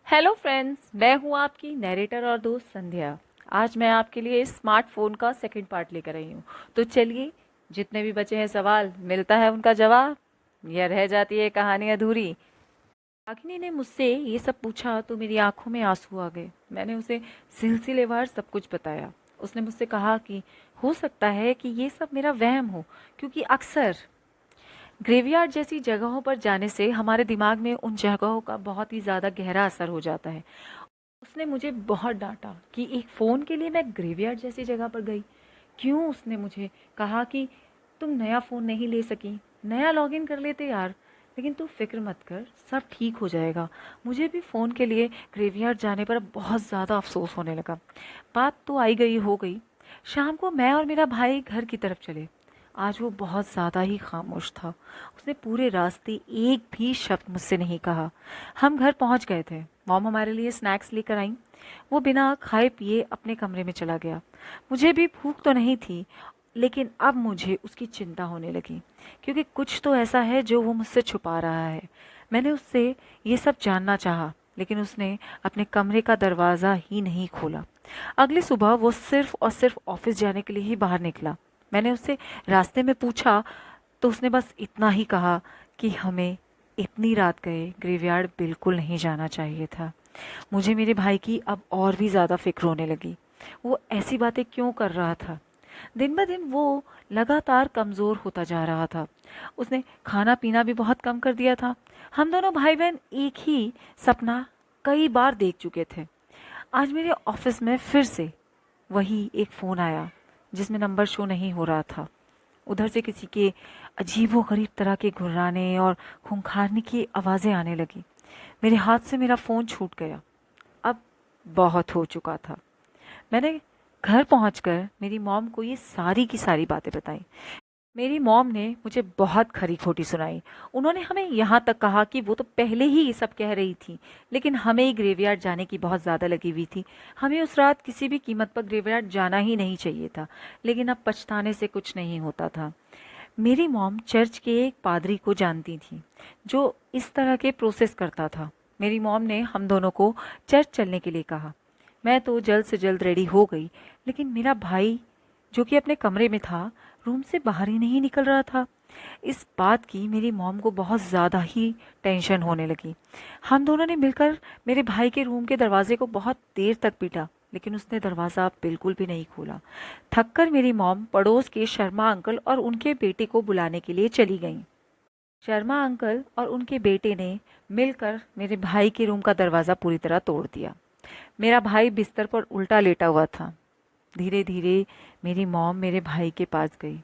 Hello friends, मैं हूँ आपकी नैरेटर और दोस्त संध्या। आज मैं आपके लिए स्मार्टफोन का सेकंड पार्ट लेकर आई हूँ। तो चलिए, जितने भी बचे हैं सवाल, मिलता है उनका जवाब या रह जाती है कहानी अधूरी। रागिनी ने मुझसे ये सब पूछा तो मेरी आंखों में आंसू आ गए। मैंने उसे सिलसिलेवार सब कुछ बताया। उसने मुझसे कहा कि हो सकता है कि ये सब मेरा वहम हो, क्योंकि अक्सर ग्रेवयार्ड जैसी जगहों पर जाने से हमारे दिमाग में उन जगहों का बहुत ही ज़्यादा गहरा असर हो जाता है। उसने मुझे बहुत डांटा कि एक फ़ोन के लिए मैं ग्रेवयार्ड जैसी जगह पर गई। क्यों? उसने मुझे कहा कि तुम नया फ़ोन नहीं ले सकी, नया लॉगिन कर लेते यार। लेकिन तू फिक्र मत कर, सब ठीक हो जाएगा। मुझे भी फ़ोन के लिए ग्रेवयार्ड जाने पर बहुत ज़्यादा अफसोस होने लगा। बात तो आई गई हो गई। शाम को मैं और मेरा भाई घर की तरफ चले। आज वो बहुत ज़्यादा ही खामोश था। उसने पूरे रास्ते एक भी शब्द मुझसे नहीं कहा। हम घर पहुंच गए थे। मॉम हमारे लिए स्नैक्स लेकर आई। वो बिना खाए पिए अपने कमरे में चला गया। मुझे भी भूख तो नहीं थी, लेकिन अब मुझे उसकी चिंता होने लगी, क्योंकि कुछ तो ऐसा है जो वो मुझसे छुपा रहा है। मैंने उससे ये सब जानना चाहा, लेकिन उसने अपने कमरे का दरवाज़ा ही नहीं खोला। अगली सुबह वो सिर्फ और सिर्फ ऑफिस जाने के लिए ही बाहर निकला। मैंने उससे रास्ते में पूछा तो उसने बस इतना ही कहा कि हमें इतनी रात गए ग्रेवयार्ड बिल्कुल नहीं जाना चाहिए था। मुझे मेरे भाई की अब और भी ज़्यादा फिक्र होने लगी। वो ऐसी बातें क्यों कर रहा था? दिन ब दिन वो लगातार कमज़ोर होता जा रहा था। उसने खाना पीना भी बहुत कम कर दिया था। हम दोनों भाई बहन एक ही सपना कई बार देख चुके थे। आज मेरे ऑफिस में फिर से वही एक फ़ोन आया जिसमें नंबर शो नहीं हो रहा था। उधर से किसी के अजीबोगरीब तरह के घुर्राने और खूंखारने की आवाज़ें आने लगी। मेरे हाथ से मेरा फ़ोन छूट गया। अब बहुत हो चुका था। मैंने घर पहुंचकर मेरी मॉम को ये सारी की सारी बातें बताई। मेरी मॉम ने मुझे बहुत खरी खोटी सुनाई। उन्होंने हमें यहाँ तक कहा कि वो तो पहले ही ये सब कह रही थी, लेकिन हमें ही ग्रेवयार्ड जाने की बहुत ज़्यादा लगी हुई थी। हमें उस रात किसी भी कीमत पर ग्रेवयार्ड जाना ही नहीं चाहिए था, लेकिन अब पछताने से कुछ नहीं होता था। मेरी मॉम चर्च के एक पादरी को जानती थी जो इस तरह के प्रोसेस करता था। मेरी मॉम ने हम दोनों को चर्च चलने के लिए कहा। मैं तो जल्द से जल्द रेडी हो गई, लेकिन मेरा भाई जो कि अपने कमरे में था, रूम से बाहर ही नहीं निकल रहा था। इस बात की मेरी मॉम को बहुत ज़्यादा ही टेंशन होने लगी। हम दोनों ने मिलकर मेरे भाई के रूम के दरवाजे को बहुत देर तक पीटा, लेकिन उसने दरवाज़ा बिल्कुल भी नहीं खोला। थककर मेरी मॉम पड़ोस के शर्मा अंकल और उनके बेटे को बुलाने के लिए चली गईं। शर्मा अंकल और उनके बेटे ने मिलकर मेरे भाई के रूम का दरवाज़ा पूरी तरह तोड़ दिया। मेरा भाई बिस्तर पर उल्टा लेटा हुआ था। धीरे धीरे मेरी मॉम मेरे भाई के पास गई।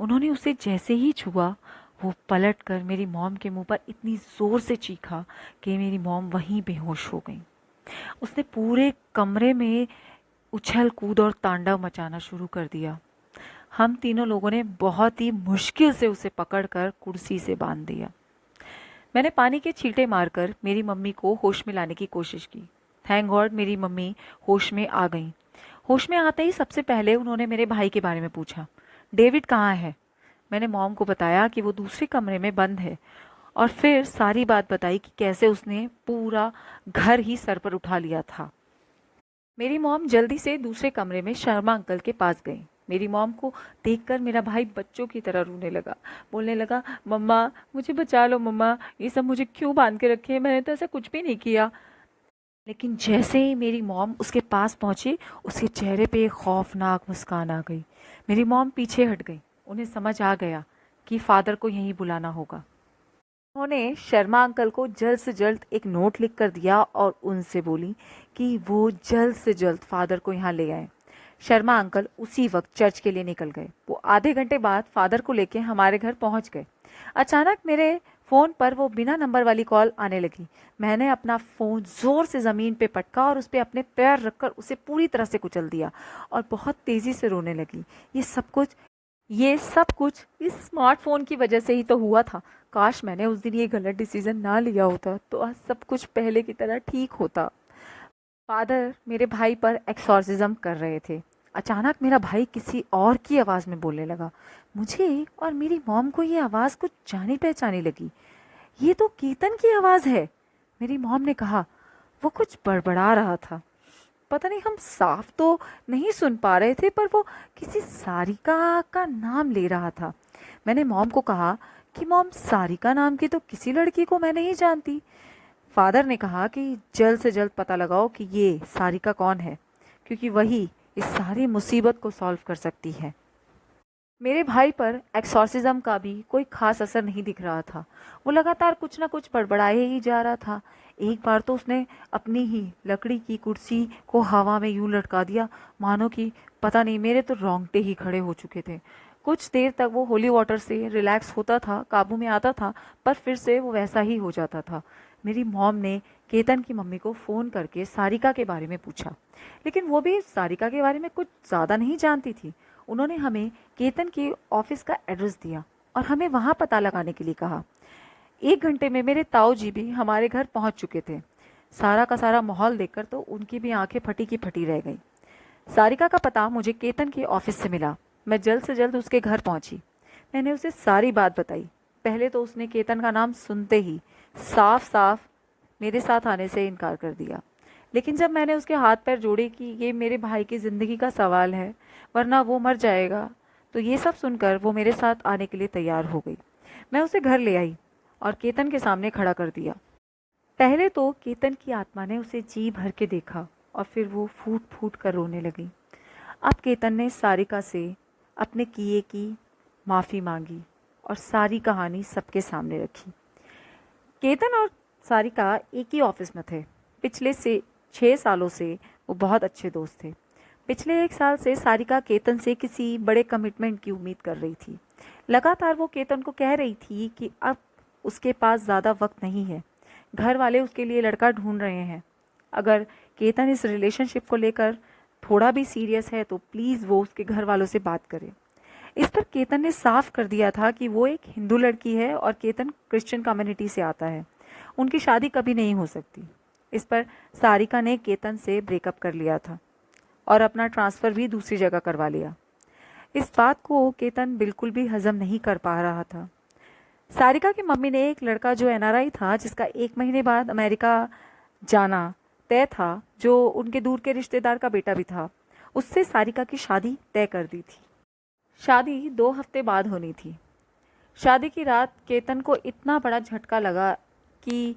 उन्होंने उसे जैसे ही छुआ, वो पलट कर मेरी मॉम के मुंह पर इतनी जोर से चीखा कि मेरी मॉम वहीं बेहोश हो गई। उसने पूरे कमरे में उछल कूद और तांडव मचाना शुरू कर दिया। हम तीनों लोगों ने बहुत ही मुश्किल से उसे पकड़कर कुर्सी से बांध दिया। मैंने पानी के छींटे मारकर मेरी मम्मी को होश में लाने की कोशिश की। थैंक गॉड मेरी मम्मी होश में आ गई। होश में आते ही सबसे पहले उन्होंने मेरे भाई के बारे में पूछा। डेविड कहाँ है? मैंने मॉम को बताया कि वो दूसरे कमरे में बंद है, और फिर सारी बात बताई कि कैसे उसने पूरा घर ही सर पर उठा लिया था। मेरी मॉम जल्दी से दूसरे कमरे में शर्मा अंकल के पास गई। मेरी मॉम को देखकर मेरा भाई बच्चों की तरह रोने लगा। बोलने लगा, मम्मा मुझे बचा लो, मम्मा ये सब मुझे क्यों बांध के रखे हैं, मैंने तो ऐसा कुछ भी नहीं किया। लेकिन जैसे ही मेरी मॉम उसके पास पहुंची, उसके चेहरे पे एक खौफनाक मुस्कान आ गई। मेरी मॉम पीछे हट गई। उन्हें समझ आ गया कि फादर को यहीं बुलाना होगा। उन्होंने शर्मा अंकल को जल्द से जल्द एक नोट लिख कर दिया और उनसे बोली कि वो जल्द से जल्द फादर को यहाँ ले आए। शर्मा अंकल उसी वक्त चर्च के लिए निकल गए। वो आधे घंटे बाद फादर को लेके हमारे घर पहुंच गए। अचानक मेरे फ़ोन पर वो बिना नंबर वाली कॉल आने लगी। मैंने अपना फ़ोन ज़ोर से ज़मीन पे पटका और उस पर अपने पैर रखकर उसे पूरी तरह से कुचल दिया और बहुत तेज़ी से रोने लगी। ये सब कुछ इस स्मार्टफोन की वजह से ही तो हुआ था। काश मैंने उस दिन ये गलत डिसीजन ना लिया होता तो आज सब कुछ पहले की तरह ठीक होता। फादर मेरे भाई पर एक्सॉर्सिज्म कर रहे थे। अचानक मेरा भाई किसी और की आवाज़ में बोलने लगा। मुझे और मेरी मॉम को ये आवाज़ कुछ जानी पहचानी लगी। ये तो कीर्तन की आवाज़ है। मेरी मॉम ने कहा, वो कुछ बड़बड़ा रहा था। पता नहीं, हम साफ तो नहीं सुन पा रहे थे, पर वो किसी सारिका का नाम ले रहा था। मैंने मॉम को कहा कि मॉम, सारिका नाम की तो किसी लड़की को मैं नहीं जानती। फादर ने कहा कि जल्द से जल्द पता लगाओ कि ये सारिका कौन है, क्योंकि वही इस सारी मुसीबत को सॉल्व कर सकती है। मेरे भाई पर एक्सॉर्सिज्म का भी कोई खास असर नहीं दिख रहा था। वो लगातार कुछ ना कुछ बड़बड़ाए ही जा रहा था। एक बार तो उसने अपनी ही लकड़ी की कुर्सी को हवा में यूं लटका दिया, मानो कि पता नहीं, मेरे तो रोंगटे ही खड़े हो चुके थे। कुछ देर तक वो होली वाटर से रिलैक्स होता था, काबू में आता था, पर फिर से वो वैसा ही हो जाता था। मेरी मॉम ने केतन की मम्मी को फ़ोन करके सारिका के बारे में पूछा, लेकिन वो भी सारिका के बारे में कुछ ज़्यादा नहीं जानती थी। उन्होंने हमें केतन के ऑफिस का एड्रेस दिया और हमें वहाँ पता लगाने के लिए कहा। 1 घंटे में मेरे ताऊ जी भी हमारे घर पहुँच चुके थे। सारा का सारा माहौल देखकर तो उनकी भी आंखें फटी की फटी रह गई। सारिका का पता मुझे केतन के ऑफिस से मिला। मैं जल्द से जल्द उसके घर पहुंची। मैंने उसे सारी बात बताई। पहले तो उसने केतन का नाम सुनते ही साफ साफ मेरे साथ आने से इनकार कर दिया, लेकिन जब मैंने उसके हाथ पैर जोड़े कि ये मेरे भाई की ज़िंदगी का सवाल है, वरना वो मर जाएगा, तो ये सब सुनकर वो मेरे साथ आने के लिए तैयार हो गई। मैं उसे घर ले आई और केतन के सामने खड़ा कर दिया। पहले तो केतन की आत्मा ने उसे जी भर के देखा और फिर वो फूट फूट कर रोने लगी। अब केतन ने सारिका से अपने किए की माफ़ी मांगी और सारी कहानी सबके सामने रखी। केतन और सारिका एक ही ऑफिस में थे। पिछले से 6 सालों से वो बहुत अच्छे दोस्त थे। पिछले 1 साल से सारिका केतन से किसी बड़े कमिटमेंट की उम्मीद कर रही थी। लगातार वो केतन को कह रही थी कि अब उसके पास ज़्यादा वक्त नहीं है, घर वाले उसके लिए लड़का ढूंढ रहे हैं। अगर केतन इस रिलेशनशिप को लेकर थोड़ा भी सीरियस है तो प्लीज़ वो उसके घर वालों से बात करे। इस पर केतन ने साफ कर दिया था कि वो एक हिंदू लड़की है और केतन क्रिश्चियन कम्युनिटी से आता है। उनकी शादी कभी नहीं हो सकती। इस पर सारिका ने केतन से ब्रेकअप कर लिया था और अपना ट्रांसफ़र भी दूसरी जगह करवा लिया। इस बात को केतन बिल्कुल भी हजम नहीं कर पा रहा था। सारिका की मम्मी ने एक लड़का जो एनआरआई था, जिसका 1 महीने बाद अमेरिका जाना तय था, जो उनके दूर के रिश्तेदार का बेटा भी था, उससे सारिका की शादी तय कर दी थी। शादी 2 हफ्ते बाद होनी थी। शादी की रात केतन को इतना बड़ा झटका लगा कि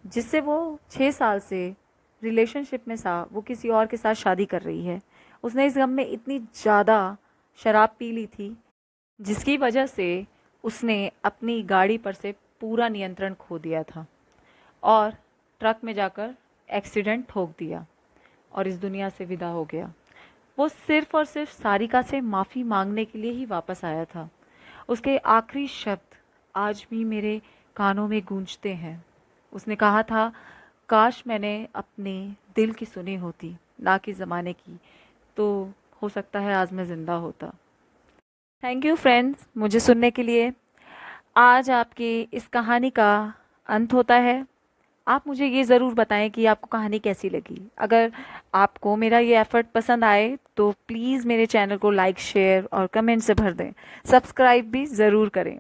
जिससे वो 6 साल से रिलेशनशिप में था, वो किसी और के साथ शादी कर रही है। उसने इस गम में इतनी ज़्यादा शराब पी ली थी, जिसकी वजह से उसने अपनी गाड़ी पर से पूरा नियंत्रण खो दिया था और ट्रक में जाकर एक्सीडेंट ठोक दिया और इस दुनिया से विदा हो गया। वो सिर्फ़ और सिर्फ सारिका से माफ़ी मांगने के लिए ही वापस आया था। उसके आखिरी शब्द आज भी मेरे कानों में गूंजते हैं। उसने कहा था, काश मैंने अपने दिल की सुनी होती, ना कि ज़माने की, तो हो सकता है आज मैं ज़िंदा होता। थैंक यू फ्रेंड्स, मुझे सुनने के लिए। आज आपकी इस कहानी का अंत होता है। आप मुझे ये ज़रूर बताएं कि आपको कहानी कैसी लगी। अगर आपको मेरा ये एफ़र्ट पसंद आए तो प्लीज़ मेरे चैनल को लाइक, शेयर और कमेंट से भर दें। सब्सक्राइब भी ज़रूर करें।